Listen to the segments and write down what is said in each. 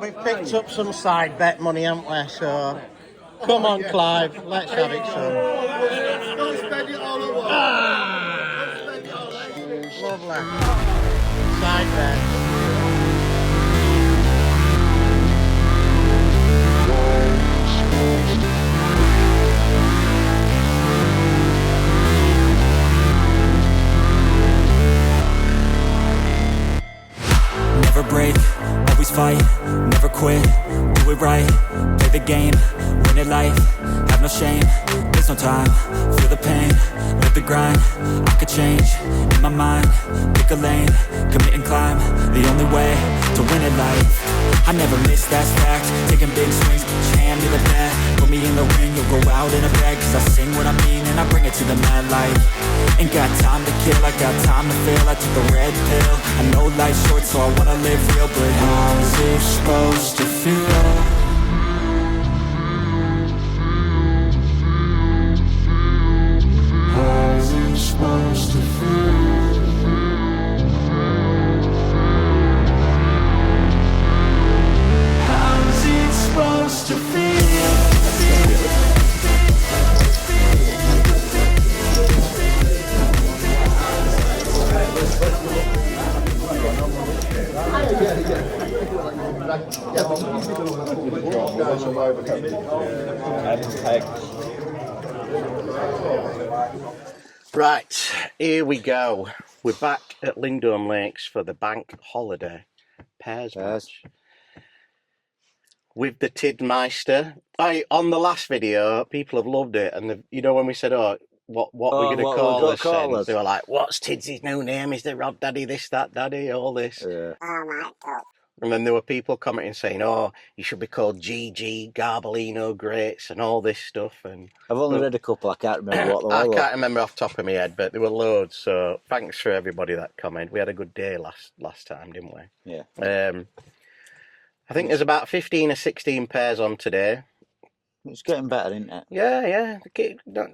we've picked up some side bet money, haven't we? So, come on, Clive, let's have it, son. Don't spend it all at once. Don't spend it all at once. Lovely. Side bet. Never break, always fight, never quit, do it right, play the game, win it life, have no shame, there's no time, feel the pain, live the grind, I could change, in my mind, pick a lane, commit and climb, the only way to win it life, I never miss, that's fact, taking big swings, put your hand to the bat, put me in the ring, you'll go out in a bag, cause I sing what I mean and I bring it to the mad light, ain't got time to kill, I got time to feel, I took the red pill, I know life's short so I wanna live real, but how's it supposed to feel? How's it supposed to feel? How's it supposed to feel? Right, here we go. We're back at Lindholme Lakes for the bank holiday pairs match with the Tidmeister. On the last video, people have loved it, and you know when we said, "Oh, what we're going to call this?" They were like, "What's Tids' new name? Is the Rod Daddy this, that Daddy, all this?" Yeah. And then there were people commenting saying, "Oh, you should be called GG, Garbolino Greats, and all this stuff." And I've only read a couple. I can't remember what they were. I can't remember off the top of my head, but there were loads. So thanks for everybody that commented. We had a good day last time, didn't we? Yeah. I think there's about 15 or 16 pairs on today. It's getting better, isn't it? Yeah.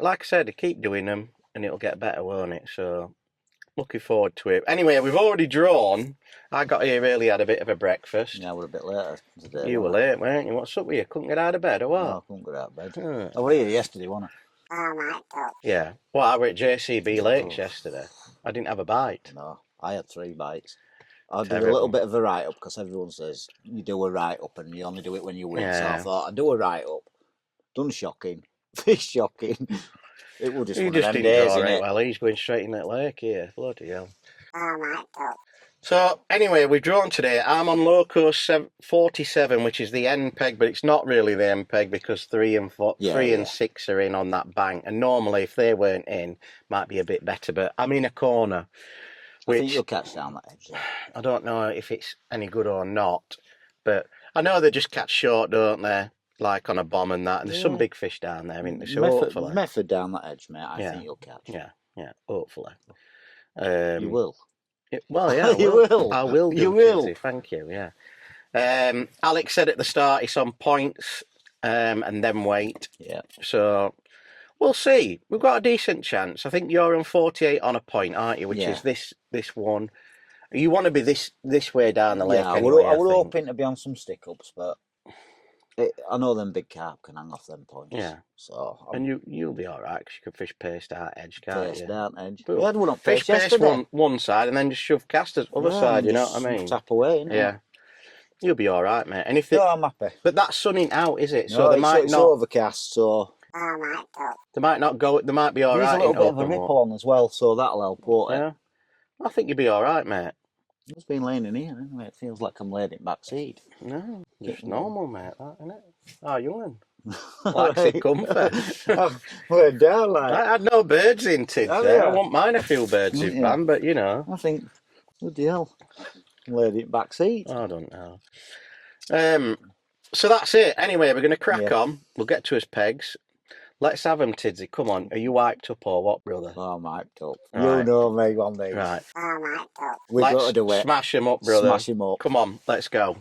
Like I said, keep doing them, and it'll get better, won't it? So looking forward to it. Anyway, we've already drawn. I got here early, had a bit of a breakfast. Yeah, we're a bit later today. You were late, weren't you? What's up with you? Couldn't get out of bed or what? No, I couldn't get out of bed. I was here yesterday, wasn't I? Yeah. Well, I were at JCB Lakes yesterday. I didn't have a bite. No, I had 3 bites. I did a little bit of a write-up because everyone says you do a write-up and you only do it when you win. So I thought I'd do a write-up. Done shocking. Fish shocking. It would just You one just of them didn't days, draw innit? it well. He's going straight in that lake here. Bloody hell. So, anyway, we've drawn today. I'm on loco 47, which is the end peg, but it's not really the end peg because 3 and 6 are in on that bank. And normally, if they weren't in, might be a bit better. But I'm in a corner. I think you'll catch down that edge. I don't know if it's any good or not, but I know they just catch short, don't they? Like on a bomb and that. And there's some big fish down there, isn't there? So hopefully. Method down that edge, mate. I think you'll catch. Yeah, hopefully. You will. Well, yeah, you will. I will do. You will. Kizzy, thank you, yeah. Alex said at the start it's on points and then weight. Yeah. So we'll see. We've got a decent chance. I think you're on 48 on a point, aren't you? Which is this one. You want to be this way down the lake. Yeah, anyway, I was hoping to be on some stick-ups, but I know them big carp can hang off them points. Yeah. So and you'll be all right because you can fish paste out edge, can't you? Paste down edge. But we had one up fish paste one side and then just shove casters other side. You know what I mean? Tap away. Innit? Yeah. You'll be all right, mate. And if I'm happy. But that's sunning out, is it? No, So they might it's not. overcast, so They might not go. They might be all right. There's a little bit of a ripple on as well, so that'll help, won't it? Yeah. I think you'll be all right, mate. It's been laying in here, anyway. It feels like I'm laid in back seat. No, just normal, mate. That, isn't it? Oh, young likes it comfort. We're down like. I had no birds in Tids there. I wouldn't mind a few birds in van, but you know. I think, bloody hell, laid it back seat. I don't know. So that's it. Anyway, we're going to crack on. We'll get to his pegs. Let's have them, Tidsy. Come on. Are you hyped up or what, brother? Oh, I'm hyped up. Right. You know me one day. Right. We've got to do it. Smash him up, brother. Smash him up. Come on, let's go.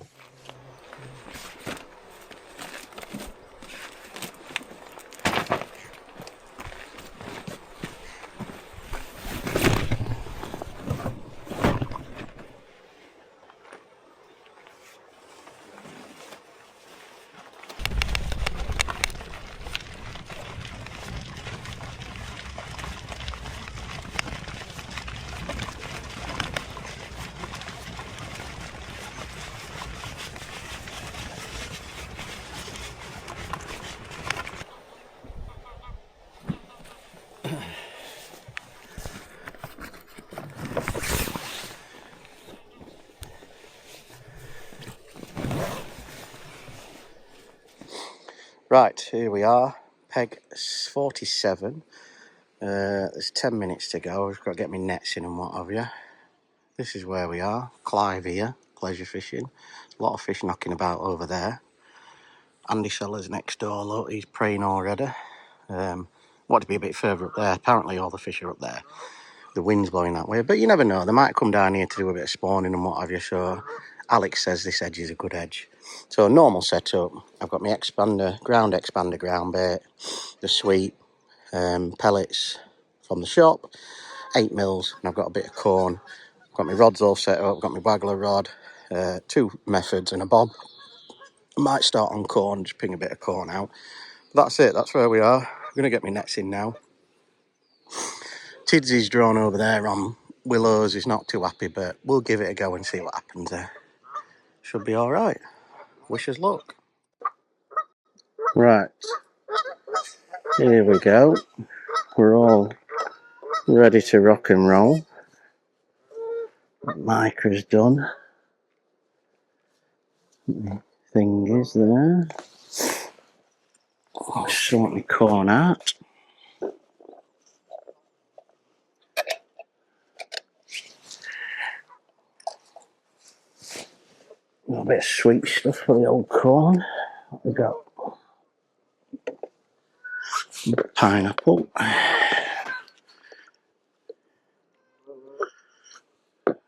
Right, here we are, peg 47. There's 10 minutes to go. I've got to get my nets in and what have you. This is where we are, Clive here, pleasure fishing. A lot of fish knocking about over there. Andy Sellers next door, look, he's praying already. Want to be a bit further up there. Apparently all the fish are up there. The wind's blowing that way, but you never know. They might come down here to do a bit of spawning and what have you. So Alex says this edge is a good edge. So normal setup. I've got my ground expander ground bait, the sweet pellets from the shop, 8 mils, and I've got a bit of corn. I've got my rods all set up. I've got my waggler rod, 2 methods and a bob. I might start on corn, just ping a bit of corn out. That's it. That's where we are. I'm gonna get my nets in now. Tidsy's drawn over there on willows. He's not too happy, but we'll give it a go and see what happens there. Should be all right. Wish us luck. Right, here we go. We're all ready to rock and roll. Micah's done. Thing is there. Sort my corn out. A little bit of sweet stuff for the old corn. We got pineapple.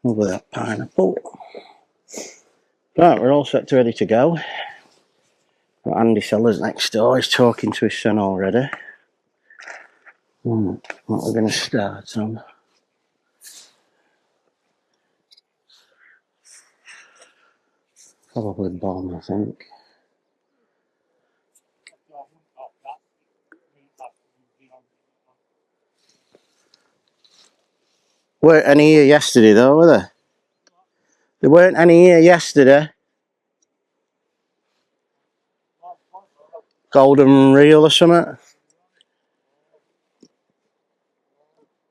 Over that pineapple. Right, we're all set to ready to go. Got Andy Sellers next door. He's talking to his son already. What we're going to start on. Probably bomb, I think. Weren't any here yesterday though, were there? There weren't any here yesterday. Golden reel or something.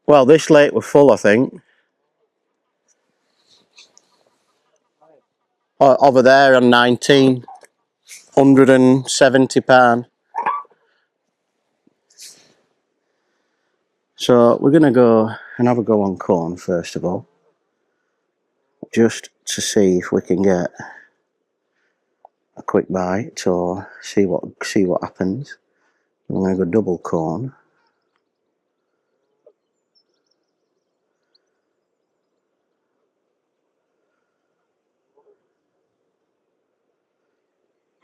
Well, this lake was full, I think. Over there on 19, £170. So we're going to go and have a go on corn first of all, just to see if we can get a quick bite or see what happens. I'm going to go double corn.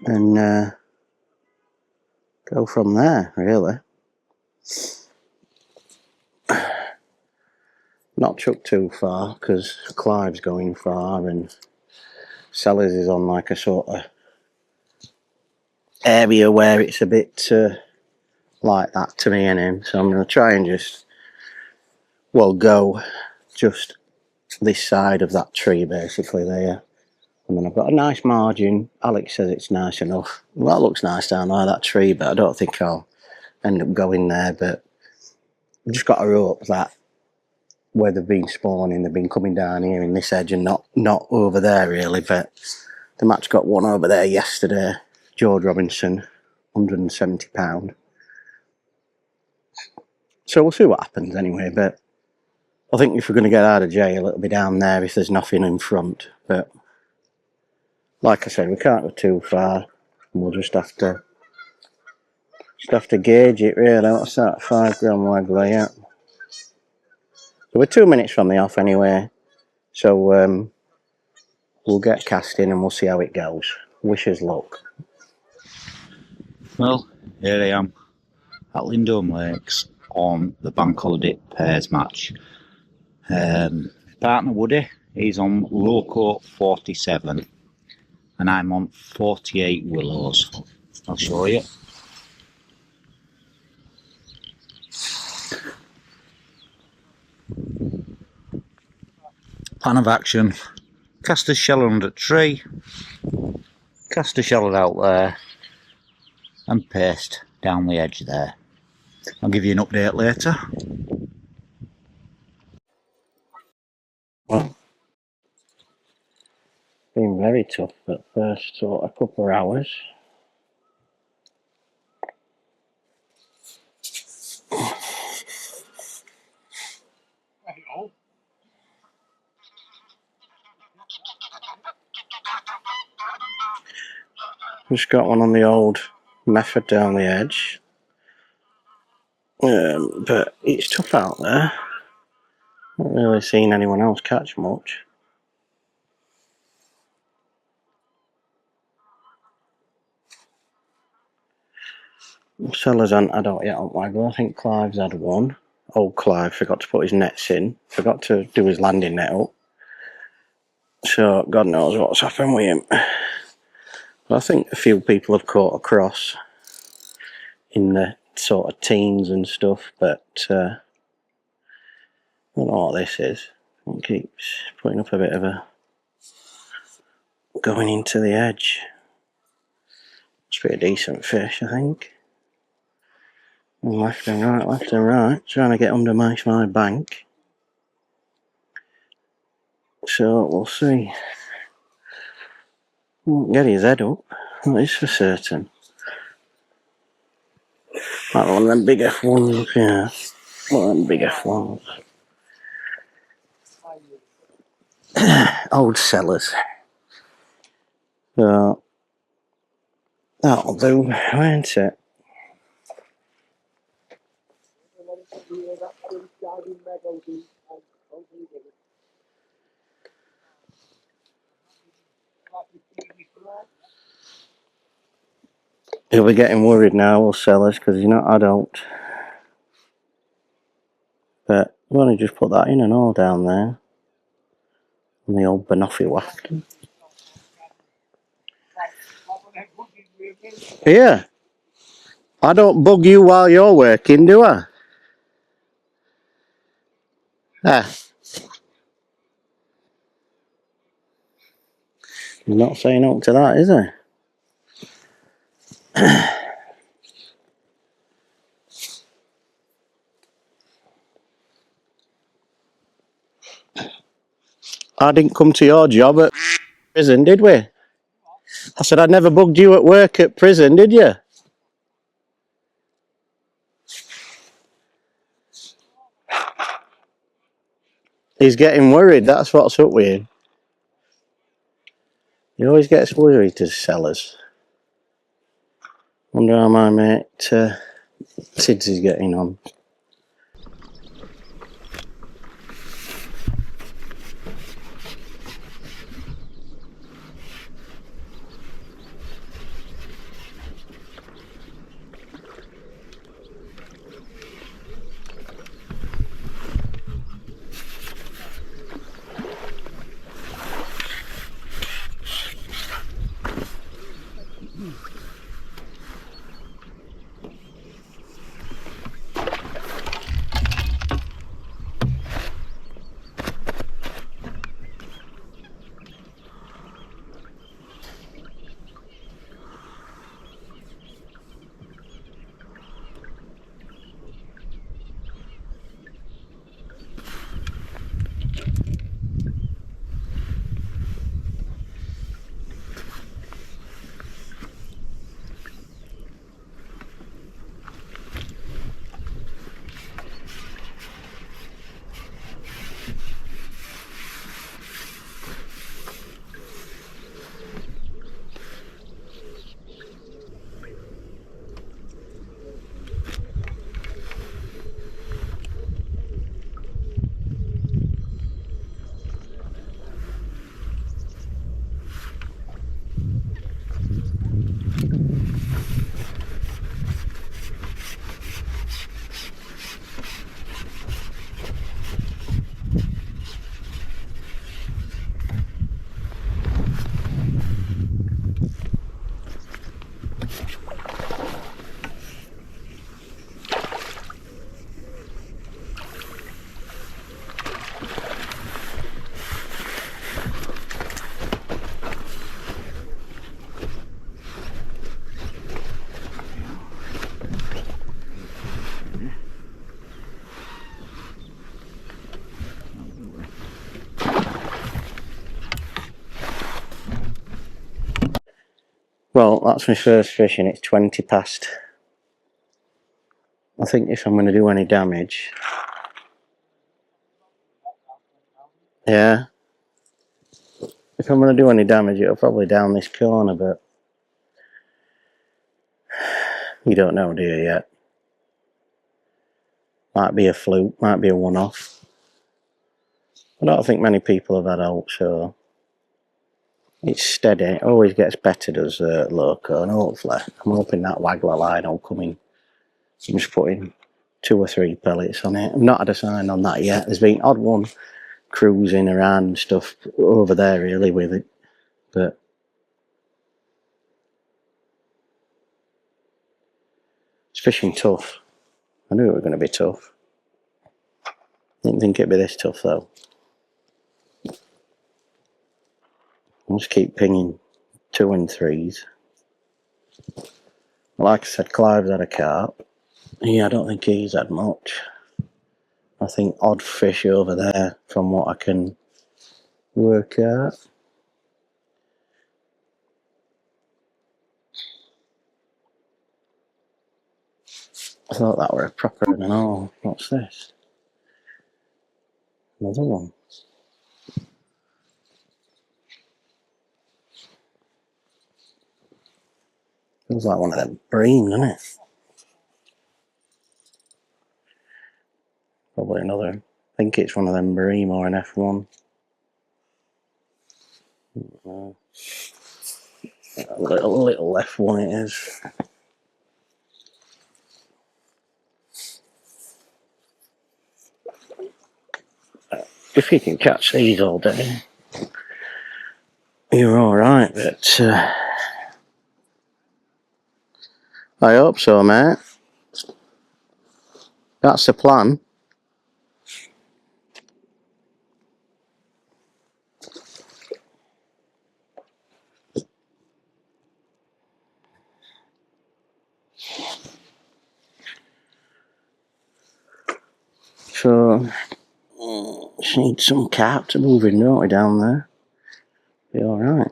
And go from there, really. Not chuck too far because Clive's going far and Sellers is on like a sort of area where it's a bit like that to me and him. So I'm going to try and just, well, go just this side of that tree basically there. And then I've got a nice margin. Alex says it's nice enough. Well, that looks nice down there, that tree, but I don't think I'll end up going there. But I've just got to hope that where they've been spawning, they've been coming down here in this edge and not over there really. But the match got one over there yesterday. George Robinson, £170. So we'll see what happens anyway. But I think if we're going to get out of jail, it'll be down there if there's nothing in front. But like I said, we can't go too far. We'll just have to gauge it really. What's that? 5 gram waggler, yeah. So we're 2 minutes from the off anyway. So we'll get casting and we'll see how it goes. Wish us luck. Well, here I am at Lindholme Lakes on the bank holiday pairs match. Partner Woody, he's on Loco 47 and I'm on 48 willows. I'll show you. Plan of action: cast a shell under a tree, cast a shell out there and paste down the edge there. I'll give you an update later. Well, been very tough at first sort of couple of hours. Just got one on the old method down the edge. But it's tough out there. Not really seen anyone else catch much. Sellers haven't had out yet on Waggle. I think Clive's had one. Old Clive forgot to put his nets in. Forgot to do his landing net up. So God knows what's happened with him. But I think a few people have caught across in the sort of teens and stuff, but I don't know what this is. It keeps putting up a bit of a going into the edge. Must be a decent fish, I think. And left and right, trying to get under my bank. So we'll see. Won't get his head up, that is for certain. That one of them bigger ones, yeah. One of them bigger ones. Old sellers. So that'll do, won't it? He'll be getting worried now, will sellers, because he's not adult. But we've only just put that in and all down there. On the old banoffee waft. Yeah. I don't bug you while you're working, do I? Ah. He's not saying up to that, is he? I didn't come to your job at prison, did we? I said I'd never bugged you at work at prison, did you? He's getting worried, that's what's up with him. He always gets worried, to sellers. Wonder how my mate Tids is getting on. Well, that's my first fish and it's 20 past. I think if I'm going to do any damage... Yeah. If I'm going to do any damage, it'll probably down this corner, but... You don't know, do you, yet? Might be a fluke, might be a one-off. I don't think many people have had out, so it's steady. It always gets better, does Loco, and hopefully, I'm hoping that waggler line will come in. I'm just putting 2 or 3 pellets on it. I've not had a sign on that yet. There's been odd one cruising around and stuff over there really with it, but it's fishing tough. I knew it was going to be tough. Didn't think it'd be this tough though. I'll just keep pinging 2 and 3s. Like I said, Clive's had a carp. Yeah, I don't think he's had much. I think odd fish over there from what I can work out. I thought that were a proper and all. What's this? Another one. Feels like one of them bream, doesn't it? Probably another. I think it's one of them bream or an F1. A little F1 it is. If you can catch these all day, you're alright, but I hope so, mate. That's the plan. So, just need some carp to move in, don't we, down there? Be alright.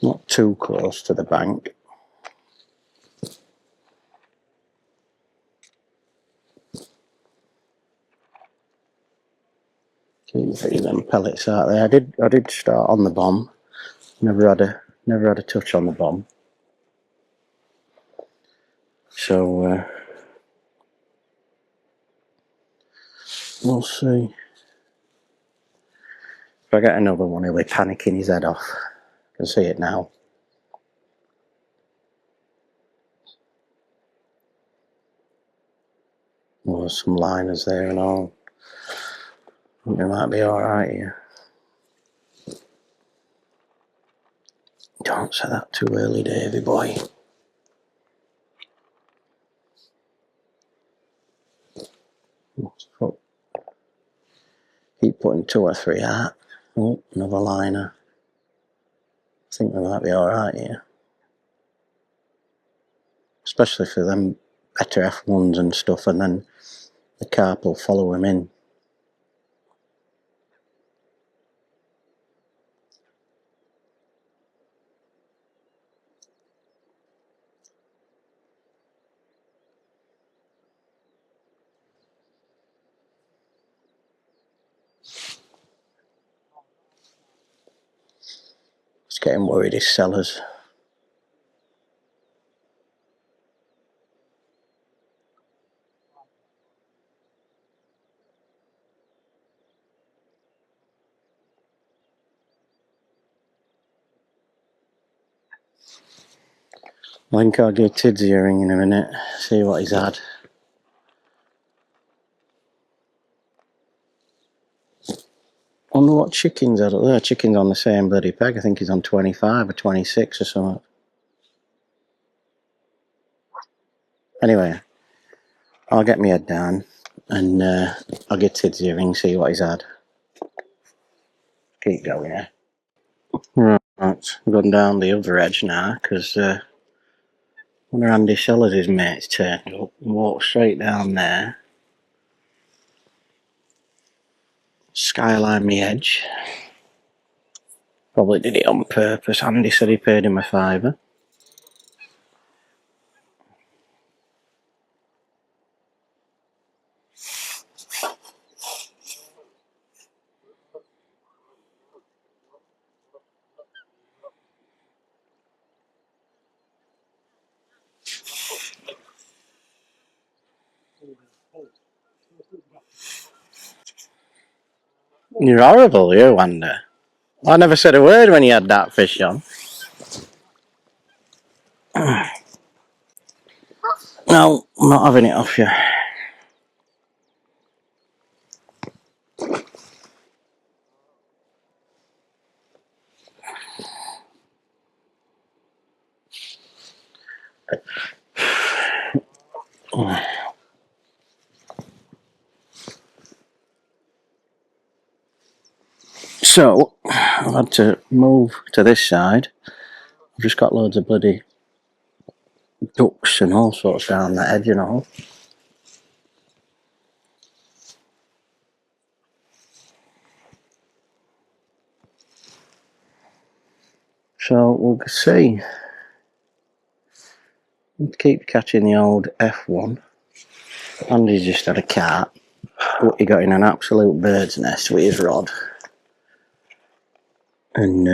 Not too close to the bank. Keep putting them pellets out there. I did start on the bomb. Never had a touch on the bomb. So we'll see. If I get another one, he'll be panicking his head off. I can see it now. Oh, there's some liners there and all. I think they might be alright here. Don't say that too early, Davy boy. Keep putting 2 or 3 out. Oh, another liner. I think they might be alright here. Especially for them better F1s and stuff, and then the carp will follow him in. Just getting worried his sellers. I think I'll give Tidsy a ring in a minute, see what he's had. Wonder what chickens are up there. Chicken's on the same bloody peg. I think he's on 25 or 26 or something. Anyway, I'll get my head down and I'll give Tidsy a ring, see what he's had. Keep going, yeah. Right, I'm going down the other edge now because one of Andy Sellers' mates turned up and walked straight down there. Skyline me edge. Probably did it on purpose. Andy said he paid him a £5. You're horrible, you, Wanda. I never said a word when you had that fish on. No, I'm not having it off you. So, I've had to move to this side. I've just got loads of bloody ducks and all sorts down the edge and all. So, we'll see. Keep catching the old F1. Andy's just had a cat, but he got in an absolute bird's nest with his rod. And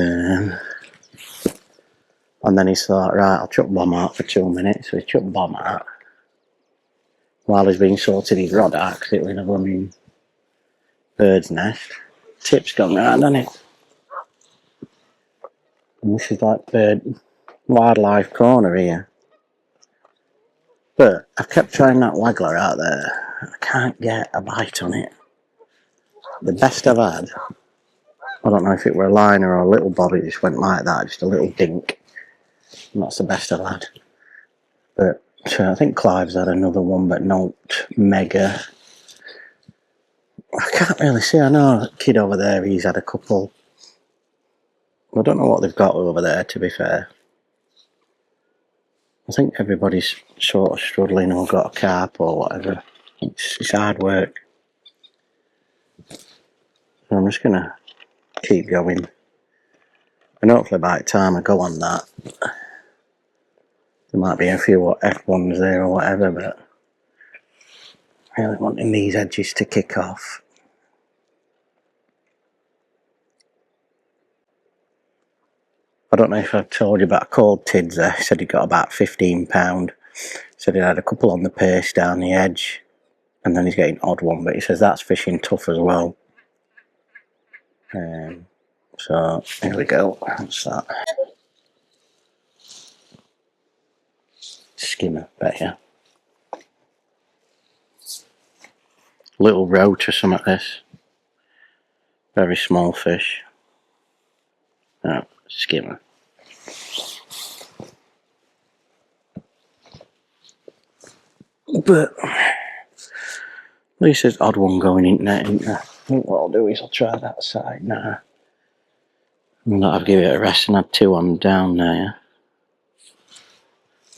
then he thought, right, I'll chuck bomb out for 2 minutes. So he chucked bomb out while he's been sorted his rod out because it was in a blooming bird's nest. Tip's gone right, hasn't it? And this is like bird wildlife corner here. But I've kept trying that waggler out there. I can't get a bite on it. The best I've had, I don't know if it were a liner or a little bob, it just went like that, just a little dink. And that's the best I've had. But I think Clive's had another one, but not mega. I can't really see. I know a kid over there, he's had a couple. I don't know what they've got over there, to be fair. I think everybody's sort of struggling or got a carp or whatever. It's hard work. So I'm just going to keep going. And hopefully by the time I go on that, there might be a few F1s there or whatever, but I'm really wanting these edges to kick off. I don't know if I've told you, but I called Tids there. He said he got about £15. Said he had a couple on the pace down the edge, and then he's getting an odd one, but he says that's fishing tough as well. So here we go. What's that? Skimmer, bet you. Little roach or something like this. Very small fish. Oh, skimmer. But at least there's odd one going in there, isn't there? I think what I'll do is I'll try that side now. And I'll give it a rest and add 2 on down there.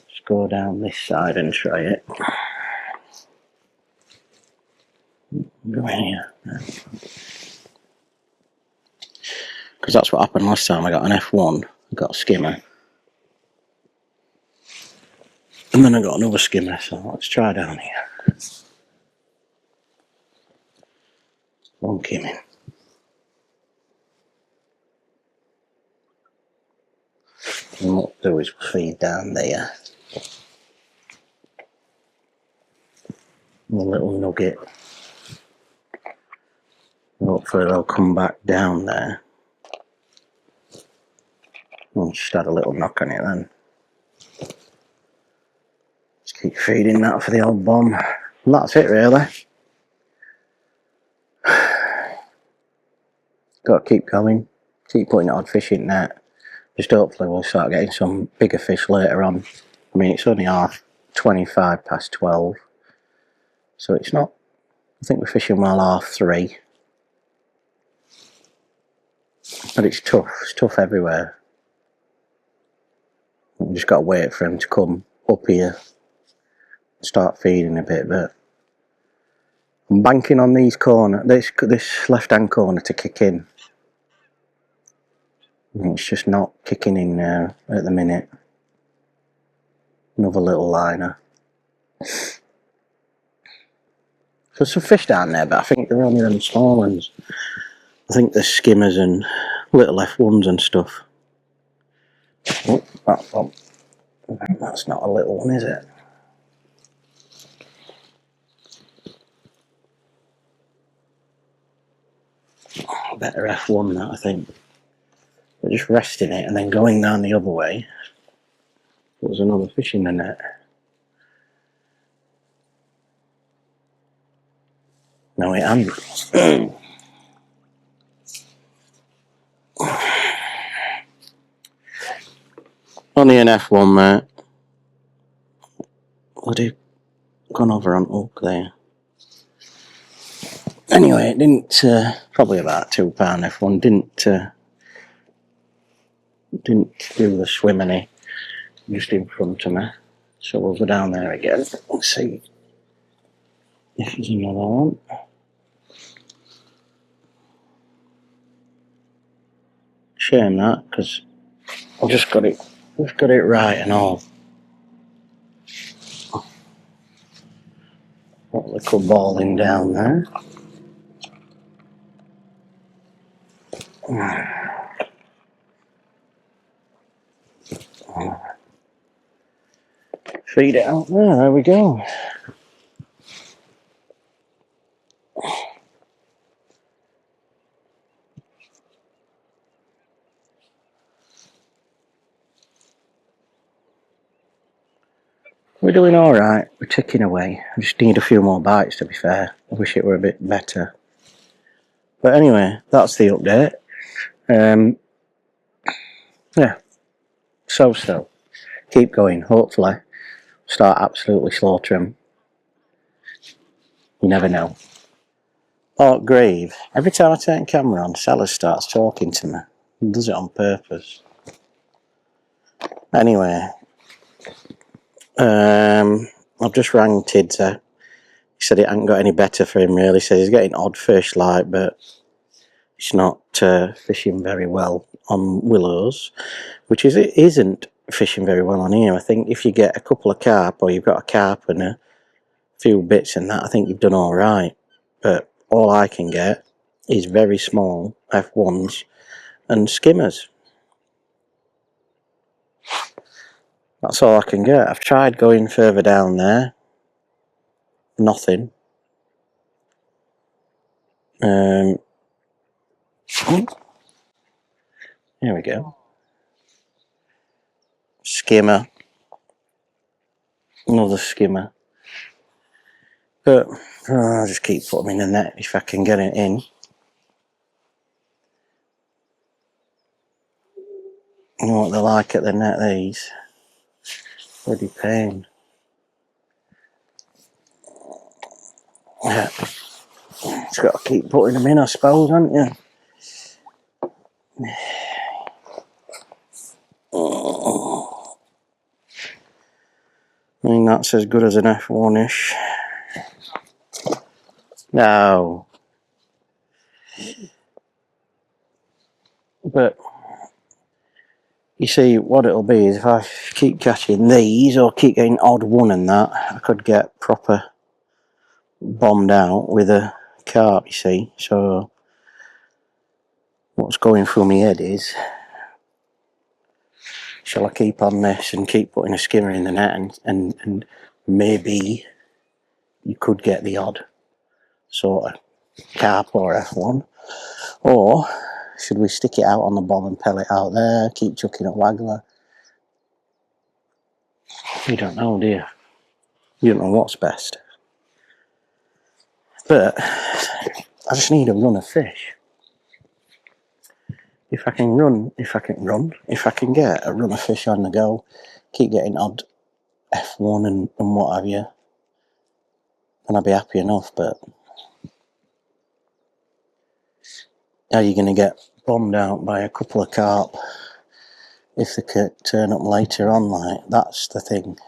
Just go down this side and try it. Go in here. Because that's what happened last time I got an F1. I got a skimmer. And then I got another skimmer, so let's try down here. One came in. And what we'll do is feed down there. A little nugget. Hopefully they'll come back down there. I'll just add a little knock on it then. Just keep feeding that for the old bomb. And that's it really. Got to keep going. Keep putting odd fish in net. Just hopefully we'll start getting some bigger fish later on. I mean, it's only 12:25. So it's not, I think we're fishing well 3:30. But it's tough everywhere. We've just got to wait for him to come up here and start feeding a bit, but I'm banking on these this left-hand corner to kick in. It's just not kicking in now at the minute. Another little liner. There's some fish down there, but I think they're only them small ones. I think there's skimmers and little F1s and stuff. Oh, that's not a little one, is it? Better F1 that, I think. But just resting it and then going down the other way. There was another fish in the net. No, it hadn't. Only an F1, mate. Bloody gone over on hook there. Anyway, it didn't, probably about £2 F1, didn't do the swim any, just in front of me. So we'll go down there again and see if there's another one. Shame that, because I've just got it right and all. Got a little balling down there. Feed it out there we go. We're doing alright, we're ticking away. I just need a few more bites, to be fair. I wish it were a bit better. But anyway, that's the update. Yeah, so. Keep going, hopefully. Start absolutely slaughtering. You never know. Oh, Grave. Every time I turn camera on, Sellers starts talking to me. He does it on purpose. Anyway, I've just rang Tidza. He said it hasn't got any better for him, really. He said he's getting odd fish, like, but it's not fishing very well on willows, which it isn't fishing very well on here. I think if you get a couple of carp, or you've got a carp and a few bits in that, I think you've done all right. But all I can get is very small F1s and skimmers. That's all I can get. I've tried going further down there. Nothing. Here we go. Skimmer. Another skimmer. But I'll just keep putting them in the net if I can get it in. You know what they're like at the net, these. Bloody pain. Yeah. Just got to keep putting them in, I suppose, haven't you? I mean, that's as good as an F1-ish. No. But you see, what it'll be is if I keep catching these or keep getting odd one and that, I could get proper bombed out with a carp, you see. So what's going through my head is, shall I keep on this and keep putting a skimmer in the net and maybe you could get the odd sort of carp or F1, or should we stick it out on the bomb and pellet out there, keep chucking at waggler? You don't know, do you? You don't know what's best. But I just need a run of fish. If I can get a run of fish on the go, keep getting odd F1 and what have you, then I'll be happy enough. But are you going to get bombed out by a couple of carp if they could turn up later on? Like, that's the thing.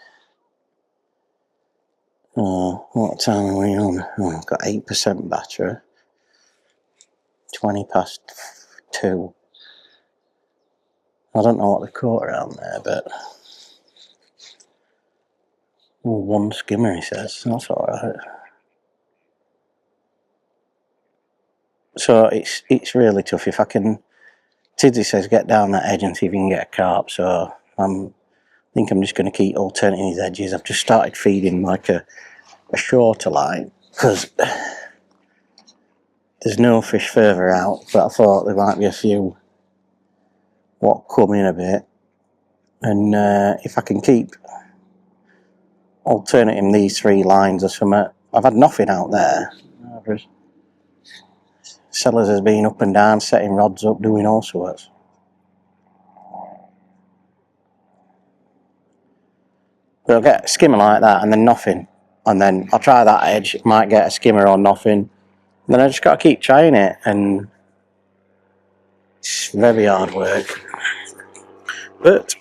Oh, what time are we on? Oh, I've got 8% battery. 2:20. I don't know what they caught around there, but one skimmer, he says. That's alright. So it's really tough. If I can, Tidzy says get down that edge and see if you can get a carp. So I think I'm just going to keep alternating these edges. I've just started feeding like a shorter line because there's no fish further out, but I thought there might be a few what come in a bit, and if I can keep alternating these 3 lines or something. I've had nothing out there. Sellers has been up and down, setting rods up, doing all sorts. But I'll get a skimmer like that and then nothing, and then I'll try that edge, might get a skimmer or nothing, and then I just got to keep trying it, and it's very hard work. But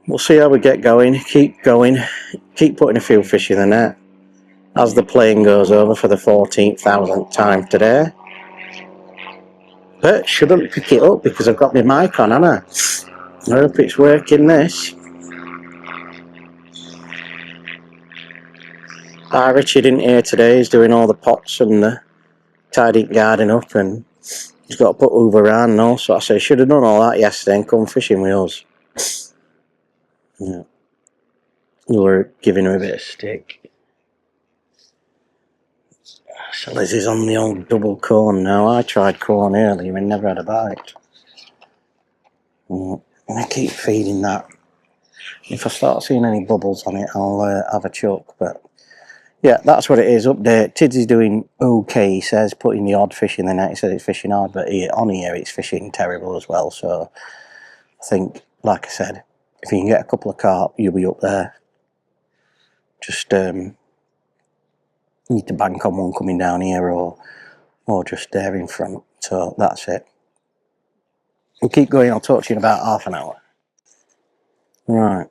we'll see how we get going, keep putting a few fish in the net as the plane goes over for the 14,000th time today. But shouldn't pick it up because I've got my mic on, haven't I? I hope it's working this. Richie didn't hear today, he's doing all the pots and the tidying garden up, and he's got to put Hoover around and all, so I said, should have done all that yesterday and come fishing with us. Yeah. We were giving him a bit of stick. So Liz is on the old double corn now. I tried corn earlier and never had a bite. And I keep feeding that. If I start seeing any bubbles on it, I'll have a chuck, but yeah, that's what it is. Update. Tids is doing okay, he says, putting the odd fish in the net. He says it's fishing hard, but on here it's fishing terrible as well. So I think, like I said, if you can get a couple of carp, you'll be up there. Just need to bank on one coming down here or just there in front. So that's it. We'll keep going. I'll talk to you in about half an hour. Right.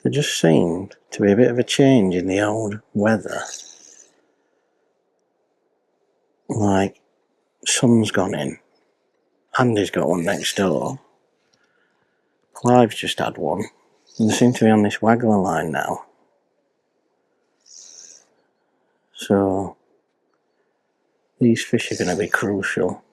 There just seemed to be a bit of a change in the old weather. Like, sun's gone in. Andy's got one next door. Clive's just had one. And they seem to be on this waggler line now. So, these fish are going to be crucial.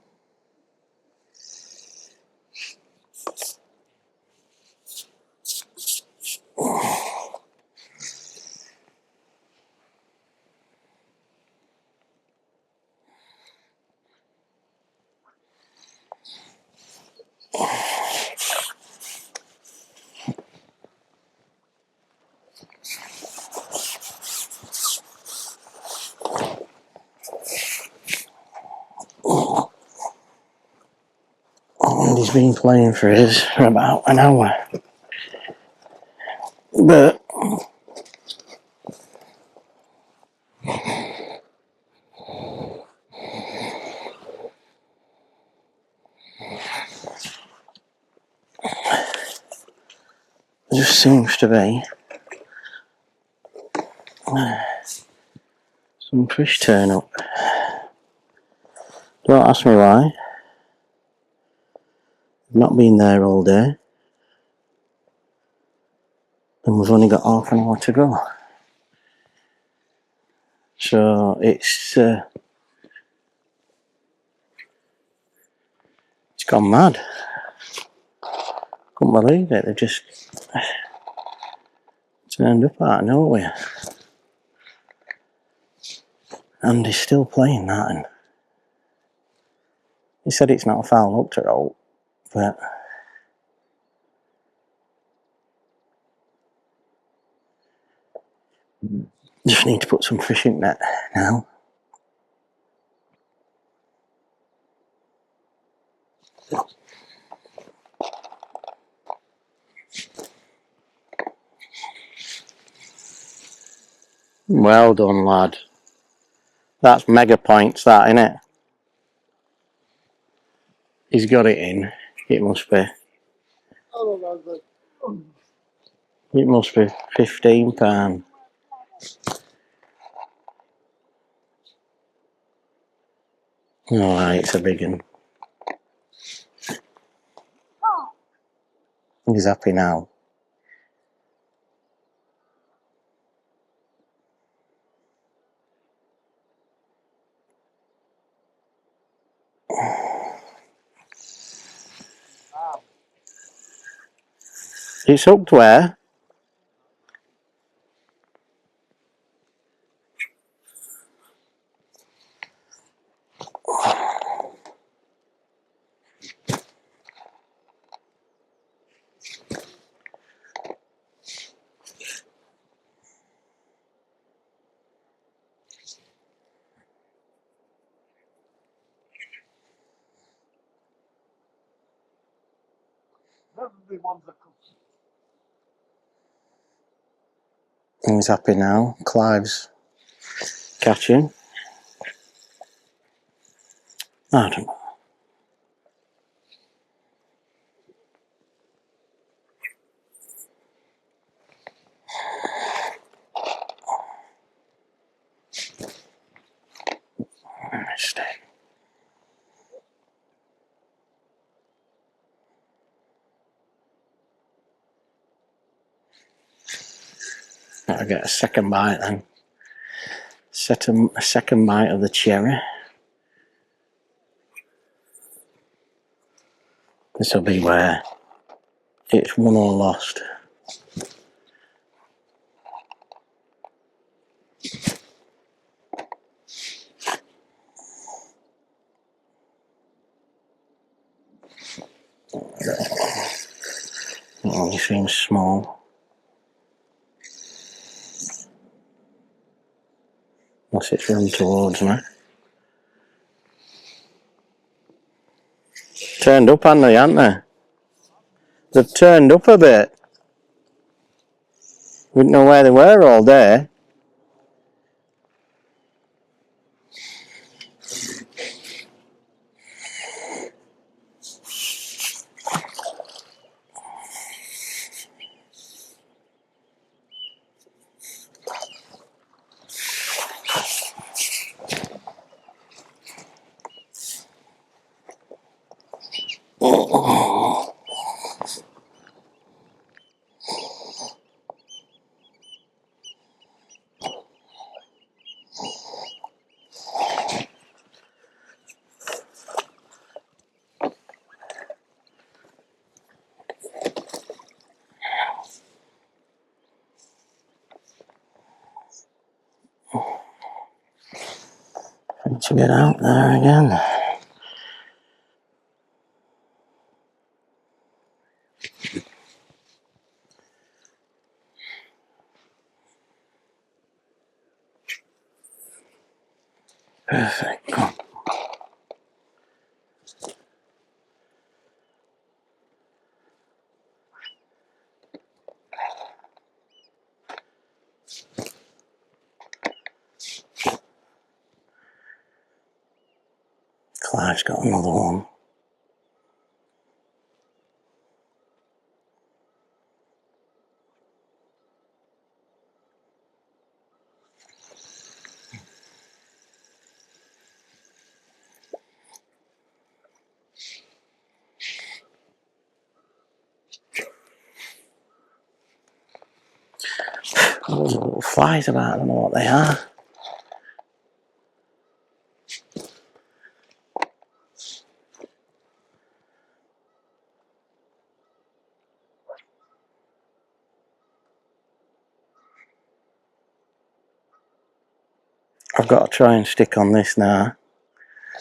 And he's been playing for his for about an hour. But there just seems to be some fish turn up. Don't ask me why. I've not been there all day. And we've only got half an hour to go. So it's gone mad. Couldn't believe it. They've just turned up out of nowhere. And he's still playing that. And he said it's not a foul up to roll, but just need to put some fish in net now. Well done, lad. That's mega points, that, innit? He's got it in. It must be. It must be £15. Alright, it's a big one. He's happy now. It's hooked where? He's happy now. Clive's catching. I don't know. Mistake. Gotta get a second bite then. Set a second bite of the cherry. This will be where it's won or lost. It only seems small. Unless it's run towards me. Turned up, haven't they? They've turned up a bit. We didn't know where they were all day. To get out there again. Perfect. Clive's got another one. Those little flies about, I don't know what they are. I've got to try and stick on this now.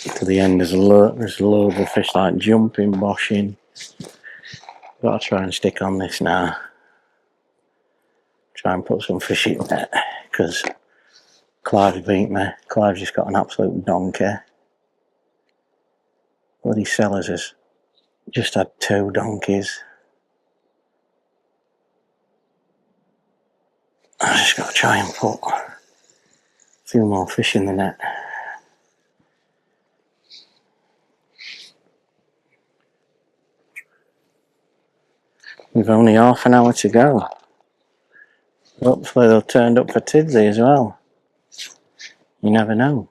To the end, there's loads of fish like jumping, boshing. Got to try and stick on this now. Try and put some fish in there, because Clive beat me. Clive's just got an absolute donkey. Bloody Sellers has just had 2 donkeys. I just got to try and put a few more fish in the net. We've only half an hour to go. Hopefully they'll turn up for Tidsy as well. You never know.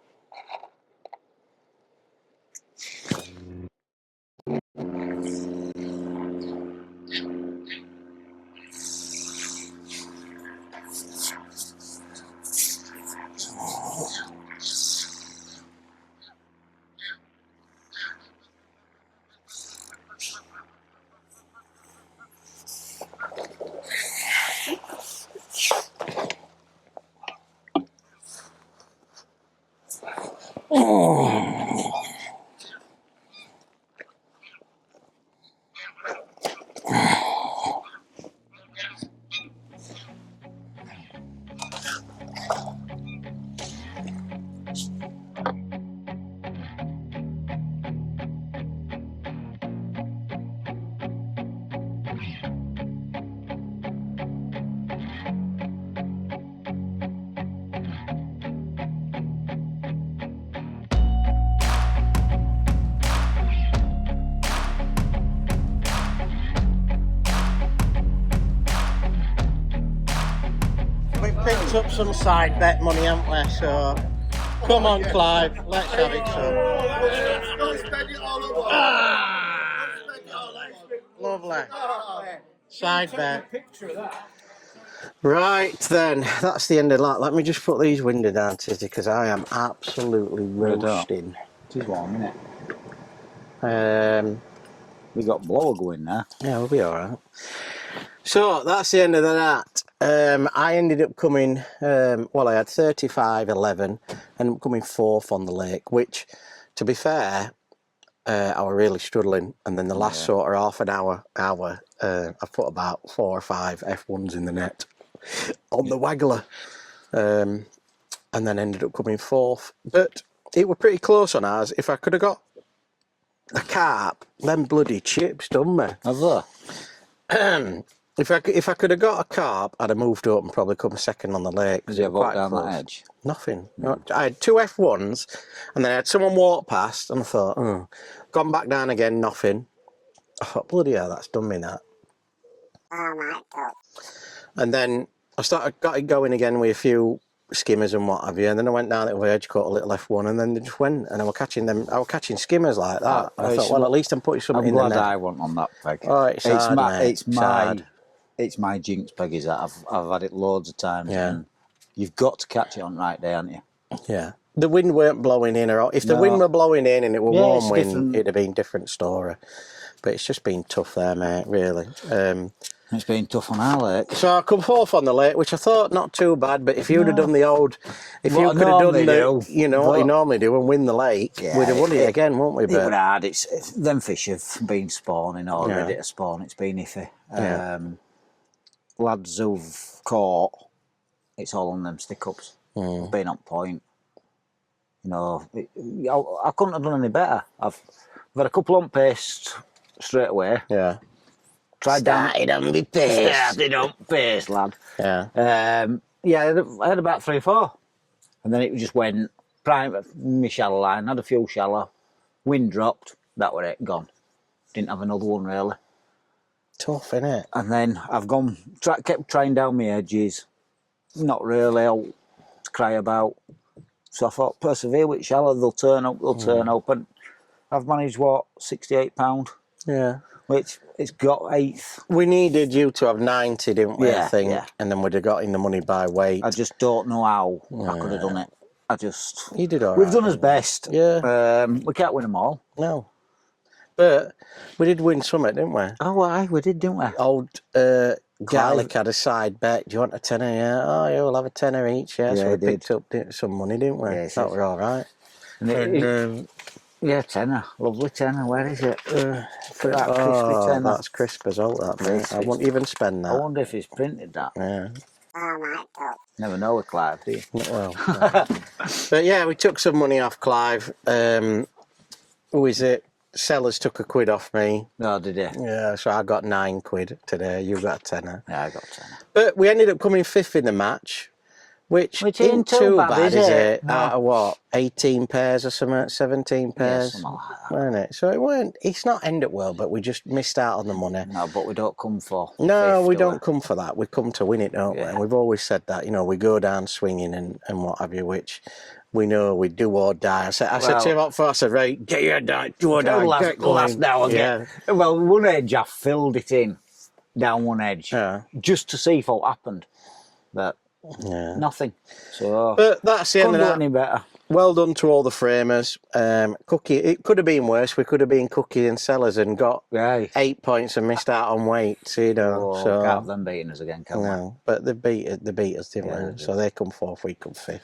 we've picked up some side bet money, haven't we? So, come on, Clive, let's have it, son. Don't spend it all at once. Don't spend it all at once. Lovely. Side bet. Right then, that's the end of that. Let me just put these windows down, Tizzy, because I am absolutely roasting. It is warm, isn't it? We got blower going there. Yeah, we'll be alright. So that's the end of that. I ended up coming, well, I had 35-11 and coming 4th on the lake, which, to be fair, I was really struggling. And then the last sort of half an hour, I've put about 4 or 5 F1s in the net on the waggler, and then ended up coming 4th. But it were pretty close on ours. If I could have got a carp, them bloody chips done me. Have they? If I could have got a carp, I'd have moved up and probably come 2nd on the lake. Did you have walked down that edge? Nothing. I had 2 F1s, and then I had someone walk past, and I thought, gone back down again, nothing. I thought, bloody hell, that's done me that. Oh my God. And then I got it going again with a few skimmers and what have you, and then I went down at the edge, caught a little F1, and then they just went, and I was catching skimmers like that. And I thought, well, at least I'm putting something in there. I'm glad I went on that peg. Oh, it's hard, mate. It's my jinx peg, is that I've had it loads of times. Yeah. And you've got to catch it on the right day, haven't you? Yeah. The wind weren't blowing in, or if the wind were blowing in and it were warm wind, different. it'd have been a different story. But it's just been tough there, mate, really. It's been tough on our lake. So I come 4th on the lake, which I thought not too bad, but if you'd have done the old, if you could have done the, you know, what you normally do and win the lake, we'd have won it again, wouldn't we? It would hard. It's them fish have been spawning or ready to spawn. It's been iffy. Lads who've caught, it's all on them stick-ups. It's been on point. You know, I couldn't have done any better. I've had a couple on paste straight away. Yeah. Started on my pace. Started on pace, lad. Yeah. I had about 3 or 4. And then it just went prime, my shallow line, had a few shallow. Wind dropped, that were it, gone. Didn't have another one really. Tough, innit? And then I've kept trying down my edges. Not really out to cry about. So I thought, persevere with shallow, they'll turn up. And I've managed, what, £68? Yeah. Which, it's got 8th. We needed you to have 90, didn't we, I think? Yeah. And then we'd have got in the money by weight. I just don't know how I could have done it. You did all right. We've done our best. Yeah. We can't win them all. No. But we did win something, didn't we? Oh, aye, we did, didn't we? Old Garlic had a side bet. Do you want a tenner? Yeah. Oh, yeah, we'll have a tenner each. Yeah. So we picked up some money, didn't we? Yeah, that were all right. Yeah, tenner. Lovely tenner. Where is it? Crispy tenner. That's crisp as all that, mate. I won't even spend that. I wonder if he's printed that. Yeah. Oh my God. Never know with Clive, do you? Well, no. But yeah, we took some money off Clive. Who is it? Sellers took a quid off me. No, did you? Yeah, so I got 9 quid today. You got a tenner. Yeah, I got tenner. But we ended up coming 5th in the match, which isn't too bad, is it? No. Out of what, 18 pairs or something, 17 pairs? Yeah, something like that. Weren't it? So it's not end up well, but we just missed out on the money. No, but we don't come for No, 50, we don't come for that. We come to win it, don't we? And we've always said that, you know, we go down swinging and what have you, which we know we do or die. I said to him up first, I said, right, get your die, do or die, get going. Last now again. Yeah. Well, one edge I filled it in, down one edge, just to see if what happened. But nothing. So, but that's the end of that. Any better. Well done to all the framers. Cookie, it could have been worse. We could have been Cookie and Sellers and got 8 points and missed out on weight. So, you know, can't have them beating us again, can we? No, but they beat us, didn't they? So they come 4th, we come 5th.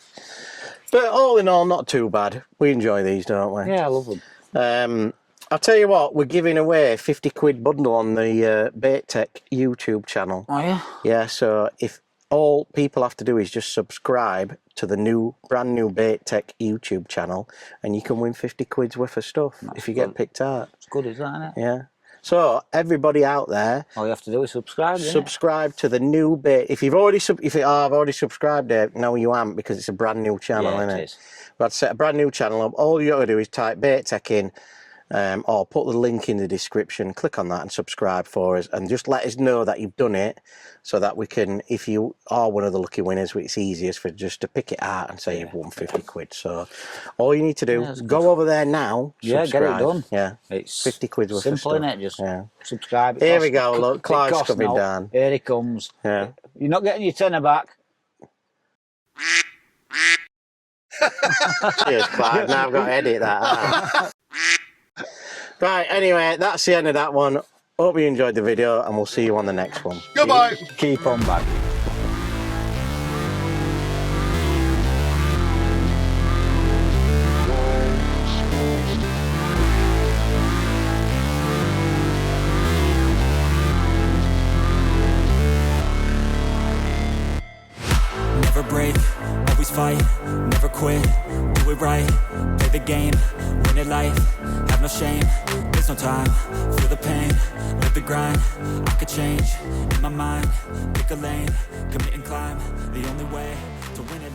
But all in all, not too bad. We enjoy these, don't we? Yeah, I love them. I'll tell you what, we're giving away a 50 quid bundle on the Bait Tech YouTube channel. Oh, yeah? Yeah, so if all people have to do is just subscribe to the brand new Bait Tech YouTube channel, and you can win 50 quid's worth of stuff if you get picked out. It's good, isn't it? Yeah. So everybody out there, all you have to do is subscribe. Subscribe to the new Bait. If you've already I've already subscribed there, no, you haven't, because it's a brand new channel, isn't it? But I'd set a brand new channel up. All you got to do is type Bait Tech in, or put the link in the description. Click on that and subscribe for us, and just let us know that you've done it, so that we can, if you are one of the lucky winners, it's easiest for just to pick it out and say you've won 50 quid. So all you need to do, go over there now, subscribe. Get it done. Yeah, it's 50 quid worth simple, of stuff. innit? Just subscribe. Here we go, look, Clive's coming now. down. Here he comes. Yeah. You're not getting your tenner back. Cheers, Clive. Now I've got to edit that out. Right, anyway, that's the end of that one. Hope you enjoyed the video, and we'll see you on the next one. Goodbye. Keep on back. Never break, always fight, never quit, do it right, play the game, win it life, have no shame, there's no time, feel the pain, live the grind, I could change, in my mind, pick a lane, commit and climb, the only way to win it.